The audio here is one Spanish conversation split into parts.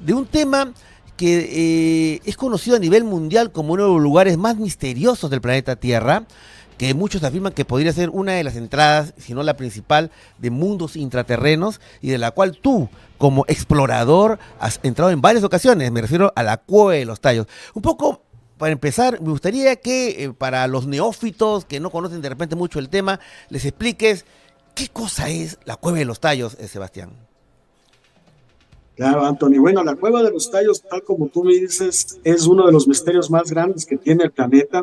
de un tema que es conocido a nivel mundial como uno de los lugares más misteriosos del planeta Tierra, que muchos afirman que podría ser una de las entradas, si no la principal, de mundos intraterrenos y de la cual tú, como explorador, has entrado en varias ocasiones. Me refiero a la Cueva de los Tallos. Un poco, para empezar, me gustaría que para los neófitos que no conocen de repente mucho el tema, les expliques qué cosa es la Cueva de los Tallos, Sebastián. Claro, Anthony. Bueno, la Cueva de los Tallos, tal como tú me dices, es uno de los misterios más grandes que tiene el planeta.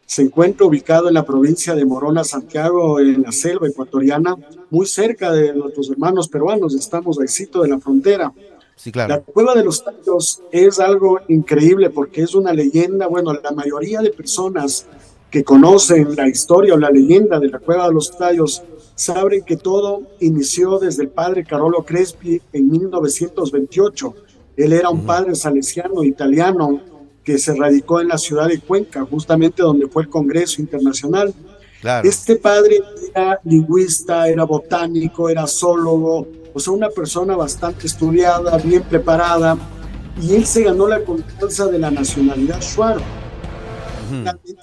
Se encuentra ubicado en la provincia de Morona, Santiago, en la selva ecuatoriana, muy cerca de nuestros hermanos peruanos. Estamos al sitio de la frontera. Sí, La claro. Cueva de los Tallos es algo increíble porque es una leyenda. Bueno, la mayoría de personas que conocen la historia o la leyenda de la Cueva de los Tallos saben que todo inició desde el padre Carolo Crespi en 1928. Él era un Ujú. padre salesiano italiano que se radicó en la ciudad de Cuenca, justamente donde fue el Congreso Internacional. Claro. Este padre era lingüista, era botánico, era zoólogo, o sea, una persona bastante estudiada, bien preparada, y él se ganó la confianza de la nacionalidad Shuar, Ujú. realmente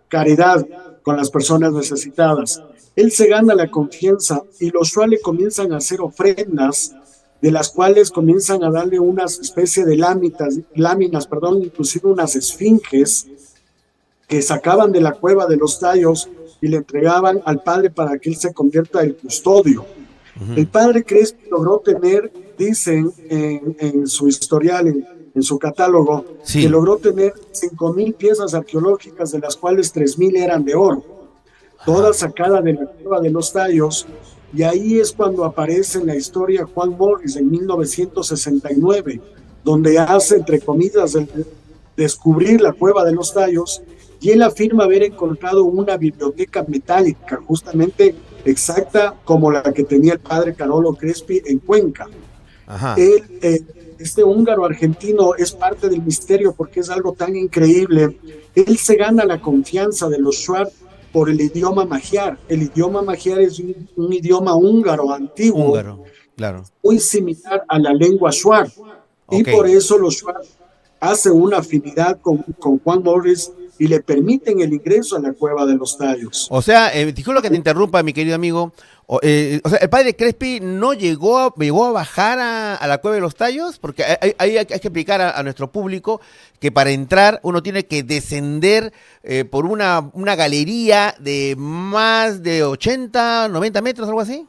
caridad con las personas necesitadas. Él se gana la confianza y los Shuar le comienzan a hacer ofrendas de las cuales comienzan a darle una especie de láminas, perdón, inclusive unas esfinges que sacaban de la cueva de los tallos y le entregaban al padre para que él se convierta en custodio. El Ujú. padre Crespi logró tener, dicen en su historial, en su catálogo, que Sí. logró tener 5.000 piezas arqueológicas, de las cuales 3.000 eran de oro, toda Ajá. sacada de la cueva de los tallos. Y ahí es cuando aparece en la historia Juan Morris en 1969, donde hace, entre comillas, descubrir la cueva de los tallos, y él afirma haber encontrado una biblioteca metálica, justamente exacta como la que tenía el padre Carolo Crespi en Cuenca. Ajá. Él, este húngaro argentino, es parte del misterio porque es algo tan increíble. Él se gana la confianza de los Shuar por el idioma magiar. El idioma magiar es un idioma húngaro antiguo, Húngaro. Claro. muy similar a la lengua Shuar. Y Ok. por eso los Shuar hacen una afinidad con Juan Morris y le permiten el ingreso a la cueva de los tallos. O sea, disculpa que te interrumpa, mi querido amigo. O sea, el padre Crespi no llegó a bajar a la Cueva de los Tallos, porque hay que explicar a nuestro público que para entrar uno tiene que descender por una galería de más de 80, 90 metros, algo así.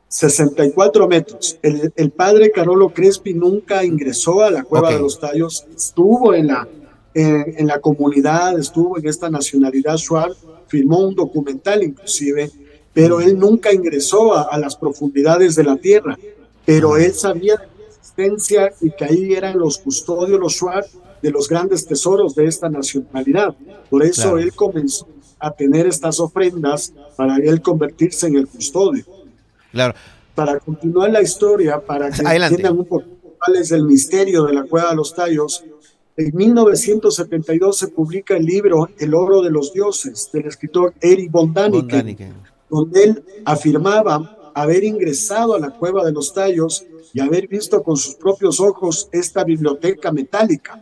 64 metros. El padre Carolo Crespi nunca ingresó a la Ok. cueva de los tallos, estuvo en la comunidad, estuvo en esta nacionalidad Shuar, firmó un documental inclusive, pero Mm. él nunca ingresó a las profundidades de la tierra. Pero Ajá. él sabía de la existencia y que ahí eran los custodios, los Shuar, de los grandes tesoros de esta nacionalidad. Por eso Claro. él comenzó a tener estas ofrendas para él convertirse en el custodio. Claro. Para continuar la historia, para que Adelante. entiendan un poco cuál es el misterio de la Cueva de los Tallos, en 1972 se publica el libro El oro de los dioses, del escritor Erich von Däniken, Bondániken. donde él afirmaba haber ingresado a la Cueva de los Tallos y haber visto con sus propios ojos esta biblioteca metálica.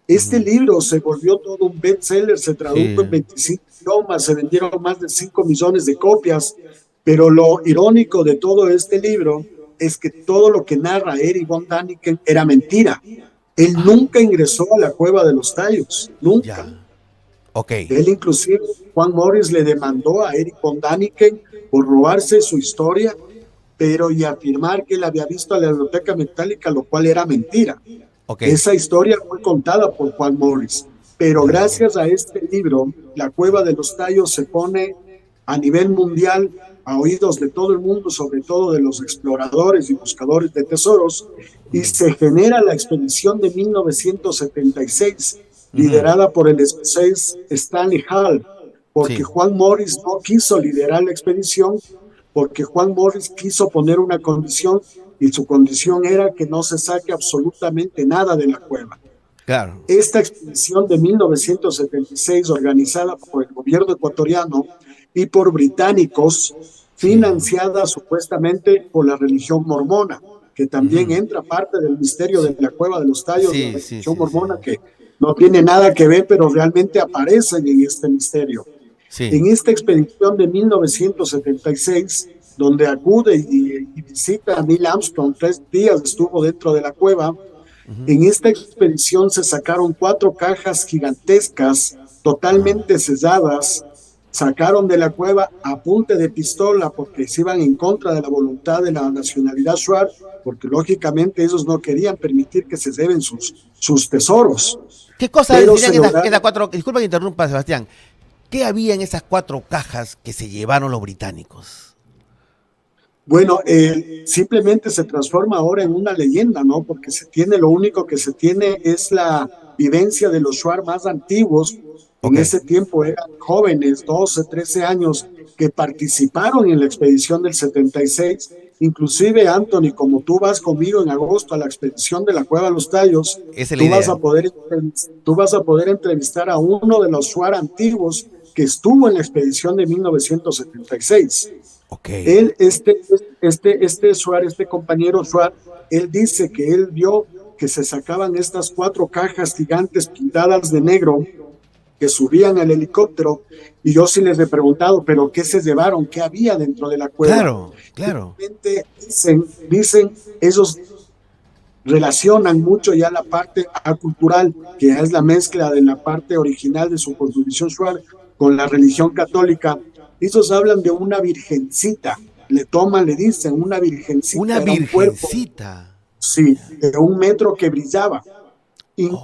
Este Ujú. libro se volvió todo un bestseller, se tradujo en Sí. 25 idiomas, se vendieron más de 5 millones de copias, pero lo irónico de todo este libro es que todo lo que narra Erich von Däniken era mentira. Él Ah, nunca ingresó a la cueva de los tallos, nunca. ya. Ok. Él inclusive, Juan Morris le demandó a Erich von Däniken por robarse su historia, pero y afirmar que él había visto a la biblioteca metálica, lo cual era mentira. Ok. Esa historia fue contada por Juan Morris, pero Ya. gracias a este libro, la Cueva de los Tallos se pone a nivel mundial a oídos de todo el mundo, sobre todo de los exploradores y buscadores de tesoros, y Ujú. se genera la expedición de 1976, Ujú. liderada por el escocés Stanley Hall, porque Sí. Juan Morris no quiso liderar la expedición, porque Juan Morris quiso poner una condición, y su condición era que no se saque absolutamente nada de la cueva. Claro. Esta expedición de 1976, organizada por el gobierno ecuatoriano y por británicos, Sí. financiada supuestamente por la religión mormona. que también entra parte del misterio de la cueva de los tallos, de la religión mormona, sí. que no tiene nada que ver, pero realmente aparecen en este misterio. Sí. En esta expedición de 1976, donde acude y visita a Neil Armstrong, 3 días estuvo dentro de la cueva. En esta expedición se sacaron 4 cajas gigantescas, totalmente selladas. Sacaron de la cueva a punta de pistola porque se iban en contra de la voluntad de la nacionalidad Shuar, porque lógicamente ellos no querían permitir que se lleven sus tesoros. ¿Qué cosas Pero decían se lograron, esas 4? Disculpa que interrumpa, Sebastián. ¿Qué había en esas 4 cajas que se llevaron los británicos? bueno, simplemente se transforma ahora en una leyenda, ¿no? Porque lo único que se tiene es la vivencia de los Shuar más antiguos. En Ok. ese tiempo eran jóvenes, 12, 13 años, que participaron en la expedición del 76. Inclusive, Anthony, como tú vas conmigo en agosto a la expedición de la Cueva de los Tallos, Esa es la tú vas idea. a poder, tú vas a poder entrevistar a uno de los Shuar antiguos que estuvo en la expedición de 1976. Ok. Él, Suárez, este compañero Suárez, él dice que él vio que se sacaban estas 4 cajas gigantes pintadas de negro que subían al helicóptero, y yo sí les he preguntado, pero ¿qué se llevaron? ¿Qué había dentro de la cueva? Claro, claro. Dicen, ellos relacionan mucho ya la parte cultural, que es la mezcla de la parte original de su constitución Suárez con la religión católica. Ellos hablan de una virgencita, le dicen una virgencita, Una era un cuerpo, virgencita. sí, de 1 metro que brillaba. Oh,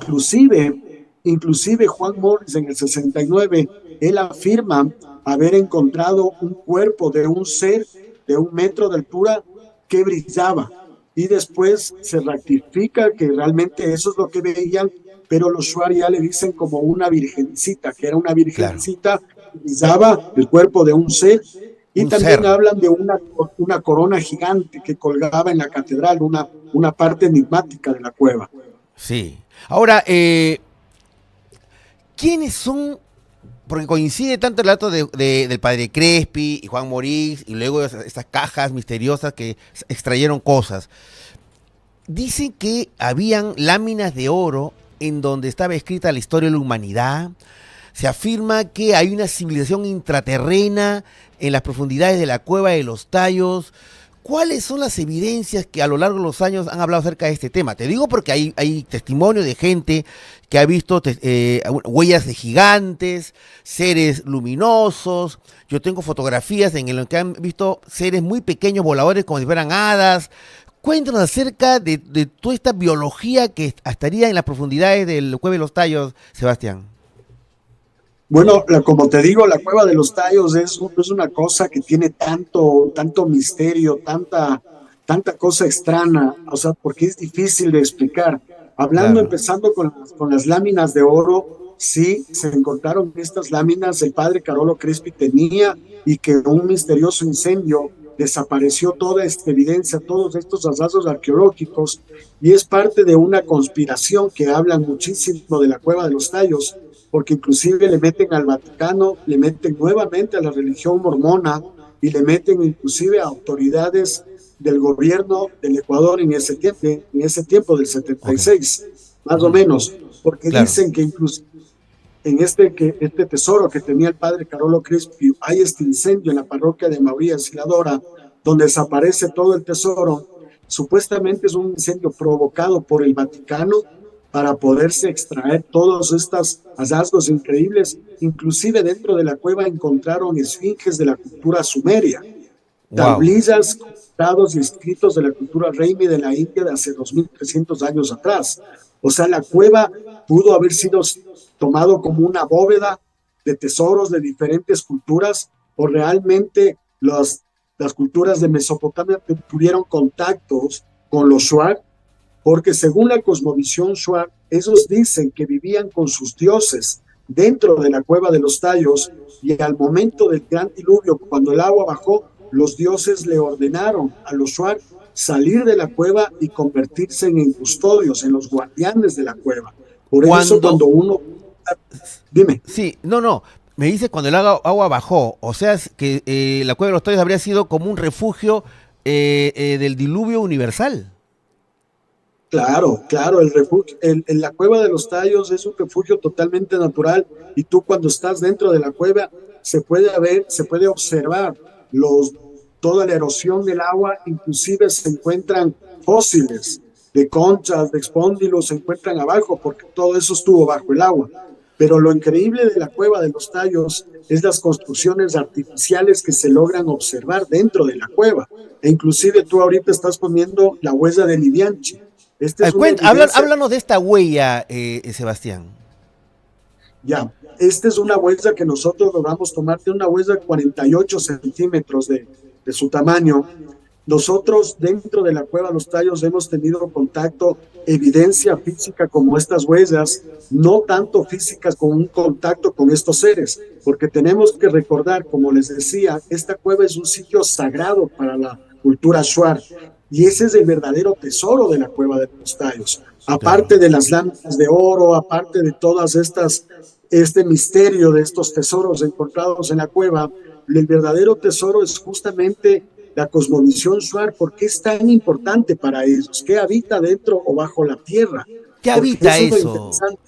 Inclusive Juan Morris en el 69, él afirma haber encontrado un cuerpo de un ser de 1 metro de altura que brillaba. Y después se ratifica que realmente eso es lo que veían, pero los Shuar ya le dicen como una virgencita, que era una claro. virgencita que brillaba el cuerpo de un ser. Y Un también ser. hablan de una corona gigante que colgaba en la catedral, una parte enigmática de la cueva. Sí. Ahora, ¿quiénes son? Porque coincide tanto el relato del padre Crespi y Juan Morís y luego esas cajas misteriosas que extrayeron cosas. Dicen que habían láminas de oro en donde estaba escrita la historia de la humanidad. Se afirma que hay una civilización intraterrena en las profundidades de la cueva de los Tallos. ¿Cuáles son las evidencias que a lo largo de los años han hablado acerca de este tema? Te digo porque hay testimonio de gente que ha visto huellas de gigantes, seres luminosos. Yo tengo fotografías en las que han visto seres muy pequeños voladores como si fueran hadas. Cuéntanos acerca de toda esta biología que estaría en las profundidades del Cueva de los Tallos, Sebastián. Bueno, como te digo, la Cueva de los Tallos es una cosa que tiene tanto misterio, tanta cosa extraña, o sea, porque es difícil de explicar. Claro. Empezando con las láminas de oro, sí, se encontraron estas láminas, el padre Carolo Crespi tenía, y que un misterioso incendio desapareció toda esta evidencia, todos estos hallazgos arqueológicos, y es parte de una conspiración que hablan muchísimo de la Cueva de los Tallos, porque inclusive le meten al Vaticano, le meten nuevamente a la religión mormona y le meten inclusive a autoridades del gobierno del Ecuador en ese tiempo del Ok. 76, más o Ujú. menos, porque Claro. dicen que incluso en este tesoro que tenía el padre Carolo Crispi, hay este incendio en la parroquia de María Auxiliadora, donde desaparece todo el tesoro. Supuestamente es un incendio provocado por el Vaticano para poderse extraer todos estos hallazgos increíbles. Inclusive dentro de la cueva encontraron esfinges de la cultura sumeria, Wow. tablillas, dados y escritos de la cultura reimi de la India de hace 2300 años atrás. O sea, la cueva pudo haber sido tomado como una bóveda de tesoros de diferentes culturas, o realmente las culturas de Mesopotamia tuvieron contactos con los Shuar, porque según la cosmovisión Shuar, ellos dicen que vivían con sus dioses dentro de la cueva de los Tallos, y al momento del gran diluvio, cuando el agua bajó, los dioses le ordenaron a los Shuar salir de la cueva y convertirse en custodios, en los guardianes de la cueva. Por eso Cuando, cuando uno... Dime. sí, no, no, me dice cuando el agua bajó, o sea, es que la Cueva de los Tallos habría sido como un refugio del diluvio universal. Claro, claro, el refugio, la cueva de los Tallos es un refugio totalmente natural y tú cuando estás dentro de la cueva se puede ver, se puede observar los, toda la erosión del agua, inclusive se encuentran fósiles de conchas, de espóndilos, se encuentran abajo porque todo eso estuvo bajo el agua. Pero lo increíble de la cueva de los Tallos es las construcciones artificiales que se logran observar dentro de la cueva. E inclusive tú ahorita estás poniendo la huella de Libianchi. Esta es una evidencia, Háblanos de esta huella, Sebastián. ya, esta es una huella que nosotros logramos tomar, de una huella de 48 centímetros de su tamaño. Nosotros dentro de la cueva Los Tallos hemos tenido contacto, evidencia física como estas huellas, no tanto físicas con un contacto con estos seres, porque tenemos que recordar, como les decía, esta cueva es un sitio sagrado para la cultura shuar y ese es el verdadero tesoro de la cueva de Los Tallos. Claro. Aparte de las láminas de oro, aparte de todas estas, este misterio de estos tesoros encontrados en la cueva, el verdadero tesoro es justamente la cosmovisión Shuar. ¿Por qué es tan importante para ellos? ¿Qué habita dentro o bajo la tierra? ¿Qué Porque habita eso es lo eso? interesante.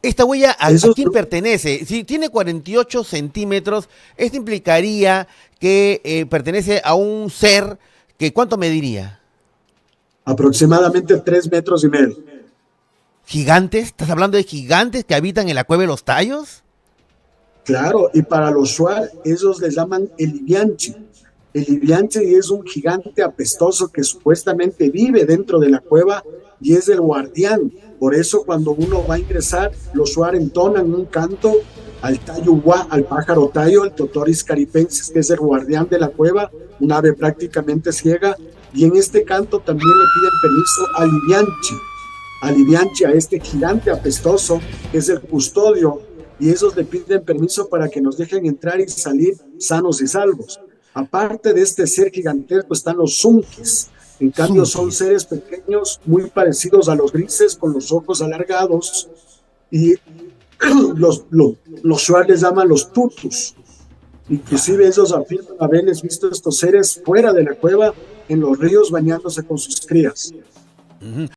¿Esta huella a Eso es quién pertenece? Si tiene 48 centímetros, esto implicaría que pertenece a un ser que ¿cuánto mediría? aproximadamente 3 metros y medio. ¿Gigantes? ¿Estás hablando de gigantes que habitan en la cueva de los Tallos? Claro, y para los Shuar, ellos les llaman el Ibianchi. El Ibianchi es un gigante apestoso que supuestamente vive dentro de la cueva y es el guardián. Por eso cuando uno va a ingresar, los Shuar entonan un canto al Tayuwa, al pájaro Tayo, el Totoris caripensis, que es el guardián de la cueva, un ave prácticamente ciega, y en este canto también le piden permiso al Ibianchi, a este gigante apestoso, que es el custodio, y esos le piden permiso para que nos dejen entrar y salir sanos y salvos. Aparte de este ser gigantesco están los Zunkis. En cambio son Sunquis. seres pequeños muy parecidos a los grises con los ojos alargados y los Shuar les llaman los tutus. Ya. Inclusive ellos afirman haberles visto estos seres fuera de la cueva en los ríos bañándose con sus crías. Ujú.